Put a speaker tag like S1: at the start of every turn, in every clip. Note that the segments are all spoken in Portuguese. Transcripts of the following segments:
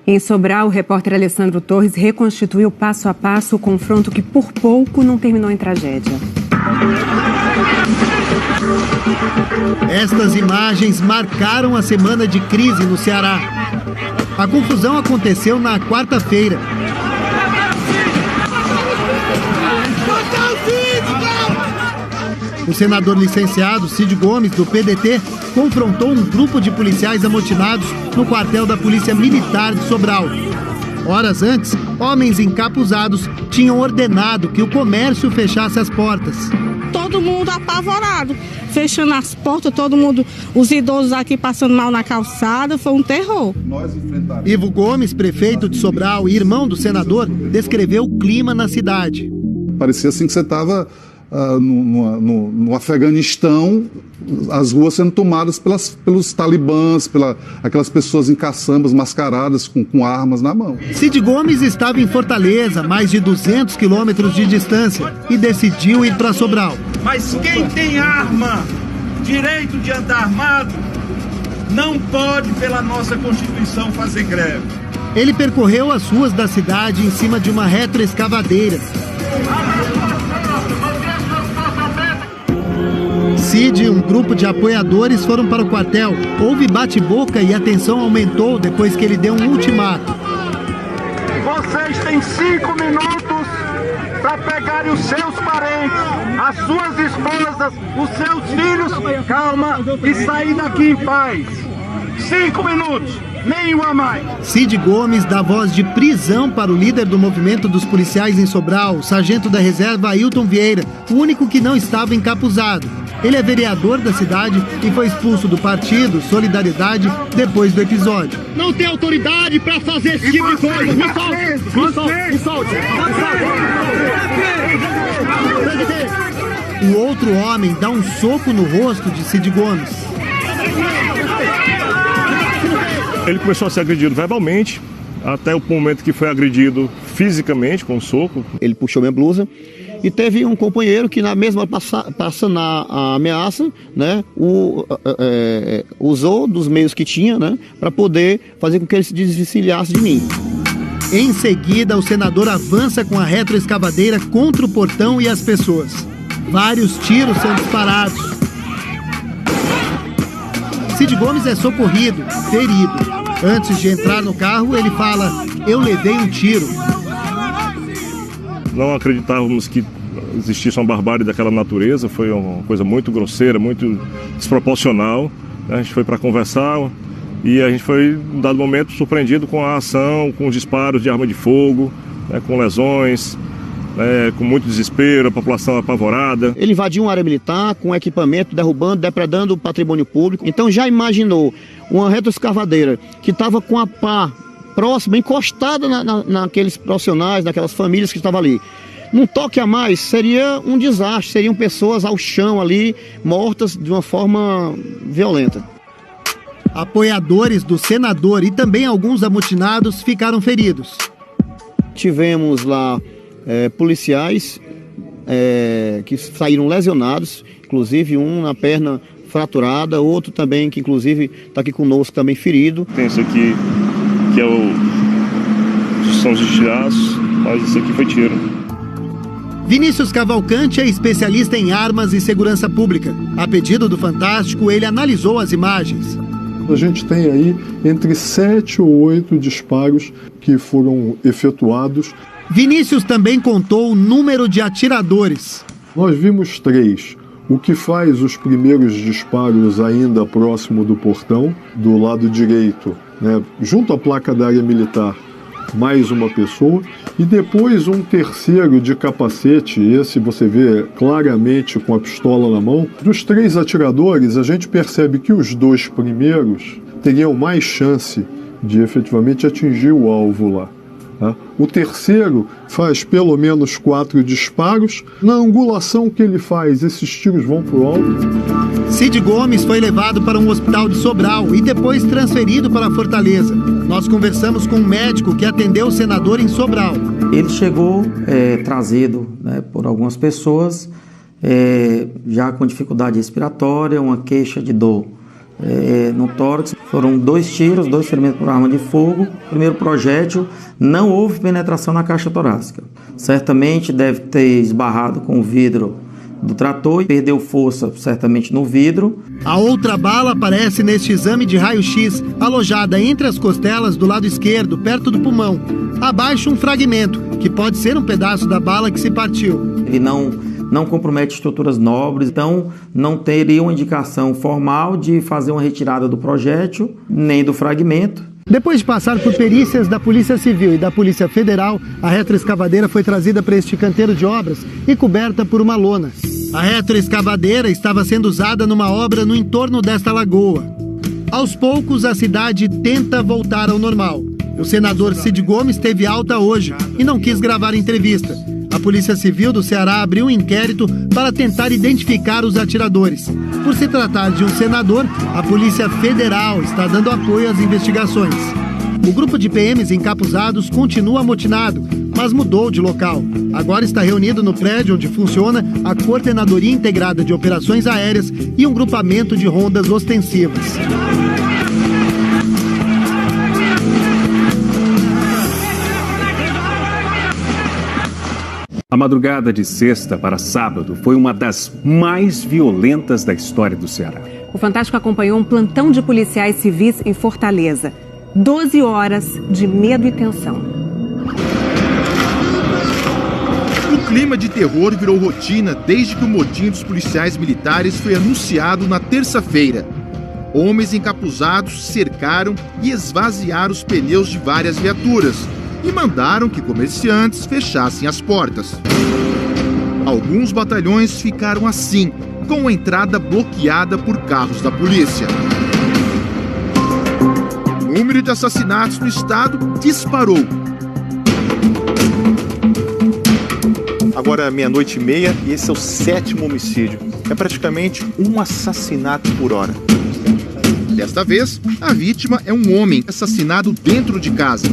S1: Em Sobral, o repórter Alessandro Torres reconstituiu passo a passo o confronto que por pouco não terminou em tragédia.
S2: Estas imagens marcaram a semana de crise no Ceará. A confusão aconteceu na quarta-feira. O senador licenciado Cid Gomes, do PDT, confrontou um grupo de policiais amotinados no quartel da Polícia Militar de Sobral. Horas antes, homens encapuzados tinham ordenado que o comércio fechasse as portas.
S3: Todo mundo apavorado, fechando as portas, todo mundo, os idosos aqui passando mal na calçada, foi um terror.
S2: Ivo Gomes, prefeito de Sobral e irmão do senador, descreveu o clima na cidade.
S4: Parecia assim que você estava no Afeganistão, as ruas sendo tomadas pelos talibãs, aquelas pessoas em caçambas mascaradas com armas na mão.
S2: Cid Gomes estava em Fortaleza, mais de 200 quilômetros de distância, e decidiu ir para Sobral.
S5: Mas quem tem arma, direito de andar armado, não pode, pela nossa Constituição, fazer greve.
S2: Ele percorreu as ruas da cidade em cima de uma retroescavadeira. Cid e um grupo de apoiadores foram para o quartel. Houve bate-boca e a tensão aumentou depois que ele deu um ultimato.
S5: Vocês têm 5 minutos para pegarem os seus parentes, as suas esposas, os seus filhos, calma, e sair daqui em paz. 5 minutos, nenhum a mais.
S2: Cid Gomes dá voz de prisão para o líder do movimento dos policiais em Sobral, o sargento da reserva Ailton Vieira, o único que não estava encapuzado. Ele é vereador da cidade e foi expulso do partido Solidariedade depois do episódio.
S6: Não tem autoridade para fazer esse tipo de coisa. Me solte.
S2: O outro homem dá um soco no rosto de Cid Gomes.
S7: Ele começou a ser agredido verbalmente, até o momento que foi agredido fisicamente com um soco.
S8: Ele puxou minha blusa. E teve um companheiro que, na mesma passando a ameaça, né, usou dos meios que tinha, né, para poder fazer com que ele se desvencilhasse de mim.
S2: Em seguida, o senador avança com a retroescavadeira contra o portão e as pessoas. Vários tiros são disparados. Cid Gomes é socorrido, ferido. Antes de entrar no carro, ele fala: "Eu levei um tiro."
S7: Não acreditávamos que existisse uma barbárie daquela natureza, foi uma coisa muito grosseira, muito desproporcional. A gente foi para conversar e a gente foi, em dado momento, surpreendido com a ação, com os disparos de arma de fogo, né, com lesões, com muito desespero, a população apavorada.
S8: Ele invadiu uma área militar com equipamento, derrubando, depredando o patrimônio público. Então já imaginou uma retroescavadeira que estava com a pá próxima, encostada naqueles profissionais, naquelas famílias que estavam ali. Num toque a mais, seria um desastre, seriam pessoas ao chão ali, mortas de uma forma violenta.
S2: Apoiadores do senador e também alguns amotinados ficaram feridos.
S8: Tivemos lá policiais que saíram lesionados, inclusive um na perna fraturada, outro também que inclusive está aqui conosco também ferido.
S7: Tem isso aqui que são os estilhaços, mas isso aqui foi tiro.
S2: Vinícius Cavalcante é especialista em armas e segurança pública. A pedido do Fantástico, ele analisou as imagens.
S9: A gente tem aí entre 7 ou 8 disparos que foram efetuados.
S2: Vinícius também contou o número de atiradores.
S9: Nós vimos 3. O que faz os primeiros disparos ainda próximo do portão, do lado direito, né, junto à placa da área militar, mais uma pessoa, e depois um terceiro de capacete, esse você vê claramente com a pistola na mão. Dos 3 atiradores, a gente percebe que os 2 primeiros teriam mais chance de efetivamente atingir o alvo lá. Tá? O terceiro faz pelo menos 4 disparos. Na angulação que ele faz, esses tiros vão para o alto.
S2: Cid Gomes foi levado para um hospital de Sobral e depois transferido para Fortaleza. Nós conversamos com um médico que atendeu o senador em Sobral.
S10: Ele chegou trazido, né, por algumas pessoas, já com dificuldade respiratória, uma queixa de dor no tórax. Foram 2 tiros, 2 ferimentos por arma de fogo. Primeiro projétil, não houve penetração na caixa torácica. Certamente deve ter esbarrado com o vidro do trator e perdeu força, certamente, no vidro.
S2: A outra bala aparece neste exame de raio-x, alojada entre as costelas do lado esquerdo, perto do pulmão. Abaixo, um fragmento, que pode ser um pedaço da bala que se partiu.
S10: Ele não compromete estruturas nobres, então não teria uma indicação formal de fazer uma retirada do projétil, nem do fragmento.
S2: Depois de passar por perícias da Polícia Civil e da Polícia Federal, a retroescavadeira foi trazida para este canteiro de obras e coberta por uma lona. A retroescavadeira estava sendo usada numa obra no entorno desta lagoa. Aos poucos, a cidade tenta voltar ao normal. O senador Cid Gomes teve alta hoje e não quis gravar entrevista. A Polícia Civil do Ceará abriu um inquérito para tentar identificar os atiradores. Por se tratar de um senador, a Polícia Federal está dando apoio às investigações. O grupo de PMs encapuzados continua amotinado, mas mudou de local. Agora está reunido no prédio onde funciona a Coordenadoria Integrada de Operações Aéreas e um grupamento de rondas ostensivas.
S11: A madrugada de sexta para sábado foi uma das mais violentas da história do Ceará.
S1: O Fantástico acompanhou um plantão de policiais civis em Fortaleza. 12 horas de medo e tensão.
S12: O clima de terror virou rotina desde que o motim dos policiais militares foi anunciado na terça-feira. Homens encapuzados cercaram e esvaziaram os pneus de várias viaturas e mandaram que comerciantes fechassem as portas. Alguns batalhões ficaram assim, com a entrada bloqueada por carros da polícia. O número de assassinatos no estado disparou.
S13: Agora 00:30 e esse é o 7º homicídio. É praticamente um assassinato por hora.
S12: Desta vez, a vítima é um homem assassinado dentro de casa.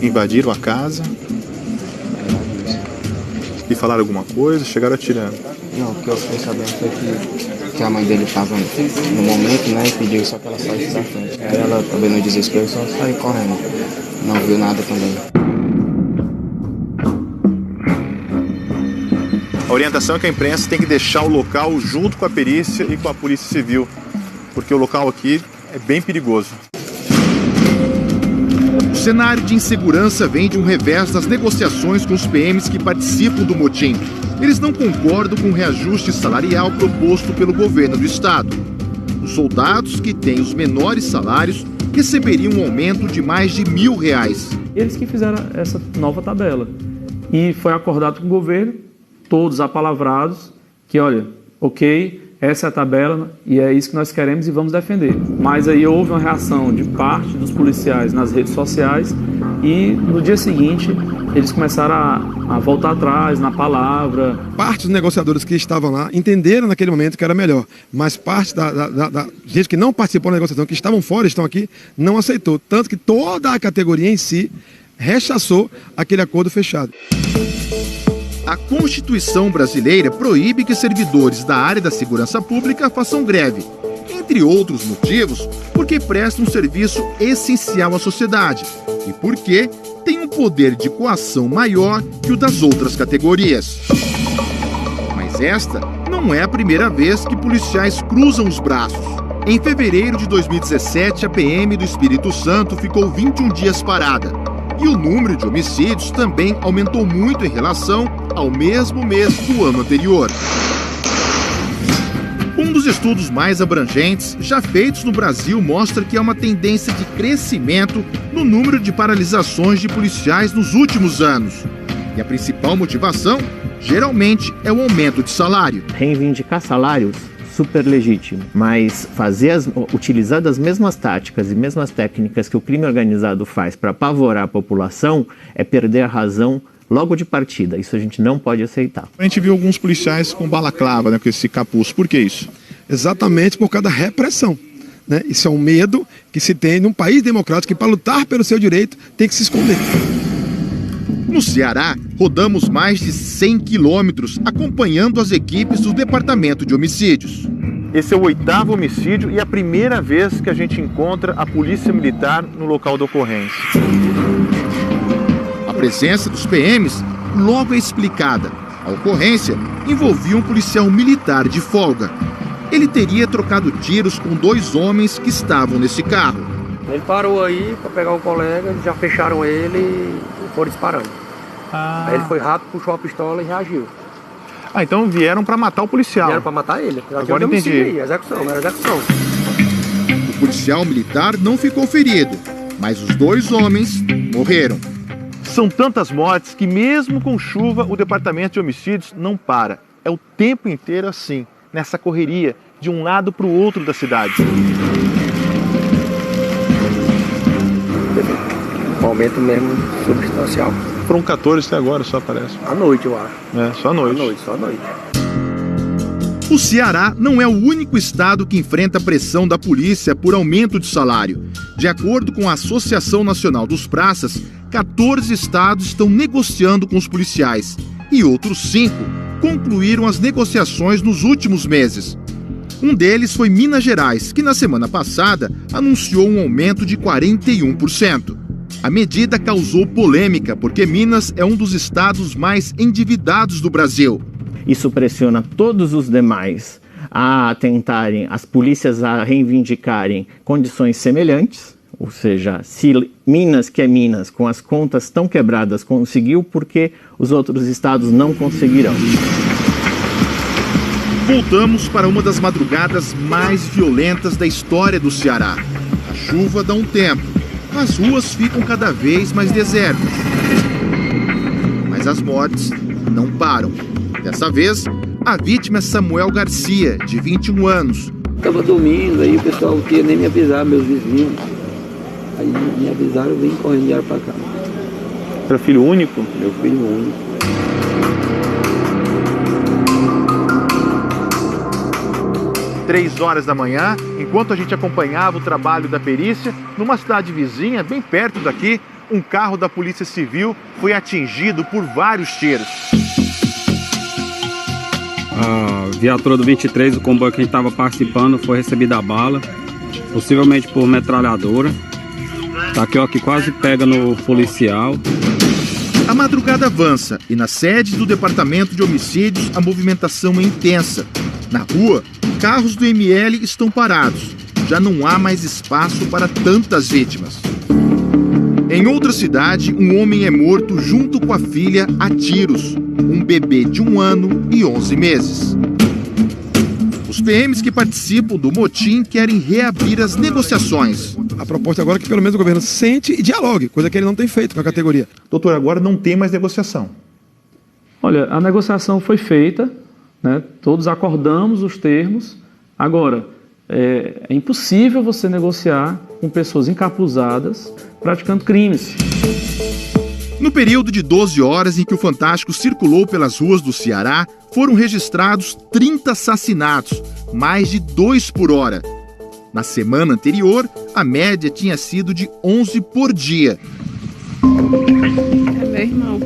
S13: Invadiram a casa e falaram alguma coisa, chegaram atirando.
S14: Não, o que eu fiquei sabendo foi que a mãe dele estava no momento, né, e pediu só que ela saísse da frente. Aí ela, também no desespero, só saiu correndo. Não viu nada também.
S13: A orientação é que a imprensa tem que deixar o local junto com a perícia e com a Polícia Civil, porque o local aqui é bem perigoso.
S12: O cenário de insegurança vem de um revés das negociações com os PMs que participam do motim. Eles não concordam com o reajuste salarial proposto pelo governo do estado. Os soldados que têm os menores salários receberiam um aumento de mais de R$1.000.
S15: Eles que fizeram essa nova tabela. E foi acordado com o governo, todos apalavrados, que olha, ok, essa é a tabela e é isso que nós queremos e vamos defender. Mas aí houve uma reação de parte dos policiais nas redes sociais e no dia seguinte eles começaram a voltar atrás na palavra.
S16: Parte dos negociadores que estavam lá entenderam naquele momento que era melhor, mas parte da gente que não participou da negociação, que estavam fora, estão aqui, não aceitou. Tanto que toda a categoria em si rechaçou aquele acordo fechado.
S12: A Constituição brasileira proíbe que servidores da área da segurança pública façam greve, entre outros motivos, porque prestam um serviço essencial à sociedade e porque têm um poder de coação maior que o das outras categorias. Mas esta não é a primeira vez que policiais cruzam os braços. Em fevereiro de 2017, a PM do Espírito Santo ficou 21 dias parada. E o número de homicídios também aumentou muito em relação ao mesmo mês do ano anterior. Um dos estudos mais abrangentes já feitos no Brasil mostra que há uma tendência de crescimento no número de paralisações de policiais nos últimos anos. E a principal motivação, geralmente, é o aumento de salário.
S17: Reivindicar salários, super legítimo, mas utilizar das mesmas táticas e mesmas técnicas que o crime organizado faz para apavorar a população é perder a razão logo de partida. Isso a gente não pode aceitar.
S13: A gente viu alguns policiais com balaclava, né, com esse capuz. Por que isso?
S16: Exatamente por causa da repressão, né? Isso é um medo que se tem num país democrático que, para lutar pelo seu direito, tem que se esconder.
S12: No Ceará, rodamos mais de 100 quilômetros acompanhando as equipes do Departamento de Homicídios.
S13: Esse é o 8º homicídio e a primeira vez que a gente encontra a polícia militar no local da ocorrência.
S12: A presença dos PMs logo é explicada. A ocorrência envolvia um policial militar de folga. Ele teria trocado tiros com 2 homens que estavam nesse carro.
S18: Ele parou aí para pegar um colega, já fecharam ele e foram disparando. Aí ele foi rápido, puxou a pistola e reagiu.
S13: Ah, então vieram para matar o policial.
S18: Vieram para matar ele.
S13: Agora entendi.
S18: Aí, execução, era execução.
S12: O policial militar não ficou ferido, mas os 2 homens morreram.
S13: São tantas mortes que mesmo com chuva o departamento de homicídios não para. É o tempo inteiro assim, nessa correria, de um lado para o outro da cidade.
S18: Um aumento mesmo substancial.
S13: Foram 14 até agora, só parece.
S18: À noite, eu acho.
S13: É, só à noite.
S18: Só à noite.
S12: O Ceará não é o único estado que enfrenta pressão da polícia por aumento de salário. De acordo com a Associação Nacional dos Praças, 14 estados estão negociando com os policiais e outros 5 concluíram as negociações nos últimos meses. Um deles foi Minas Gerais, que na semana passada anunciou um aumento de 41%. A medida causou polêmica porque Minas é um dos estados mais endividados do Brasil.
S17: Isso pressiona todos os demais a tentarem, as polícias a reivindicarem condições semelhantes, ou seja, se Minas, que é Minas, com as contas tão quebradas, conseguiu, porque os outros estados não conseguirão.
S12: Voltamos para uma das madrugadas mais violentas da história do Ceará. A chuva dá um tempo. As ruas ficam cada vez mais desertas. Mas as mortes não param. Dessa vez, a vítima é Samuel Garcia, de 21 anos.
S18: Estava dormindo, aí o pessoal não queria nem me avisar, meus vizinhos. Aí me avisaram, eu vim correndo de para cá.
S13: Era filho único?
S18: Meu filho único.
S13: Três horas da manhã, enquanto a gente acompanhava o trabalho da perícia, numa cidade vizinha, bem perto daqui, um carro da Polícia Civil foi atingido por vários tiros.
S19: A viatura do 23, o comboio que a gente estava participando, foi recebida a bala, possivelmente por metralhadora. Tá aqui, ó, que quase pega no policial.
S12: A madrugada avança e na sede do Departamento de Homicídios a movimentação é intensa. Na rua, carros do ML estão parados. Já não há mais espaço para tantas vítimas. Em outra cidade, um homem é morto junto com a filha a tiros. Um bebê de 1 ano e 11 meses. Os PMs que participam do motim querem reabrir as negociações.
S16: A proposta agora é que pelo menos o governo sente e dialogue, coisa que ele não tem feito com a categoria.
S13: Doutor, agora não tem mais negociação.
S15: Olha, a negociação foi feita, né? Todos acordamos os termos. Agora, é impossível você negociar com pessoas encapuzadas praticando crimes.
S12: No período de 12 horas em que o Fantástico circulou pelas ruas do Ceará, foram registrados 30 assassinatos, mais de 2 por hora. Na semana anterior, a média tinha sido de 11 por dia.
S20: É meu irmão,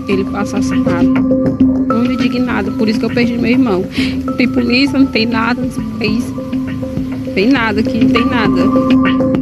S20: ele foi assassinado. Muito indignado, por isso que eu perdi meu irmão. Não tem polícia, não tem nada nesse país. Não tem nada aqui, não tem nada.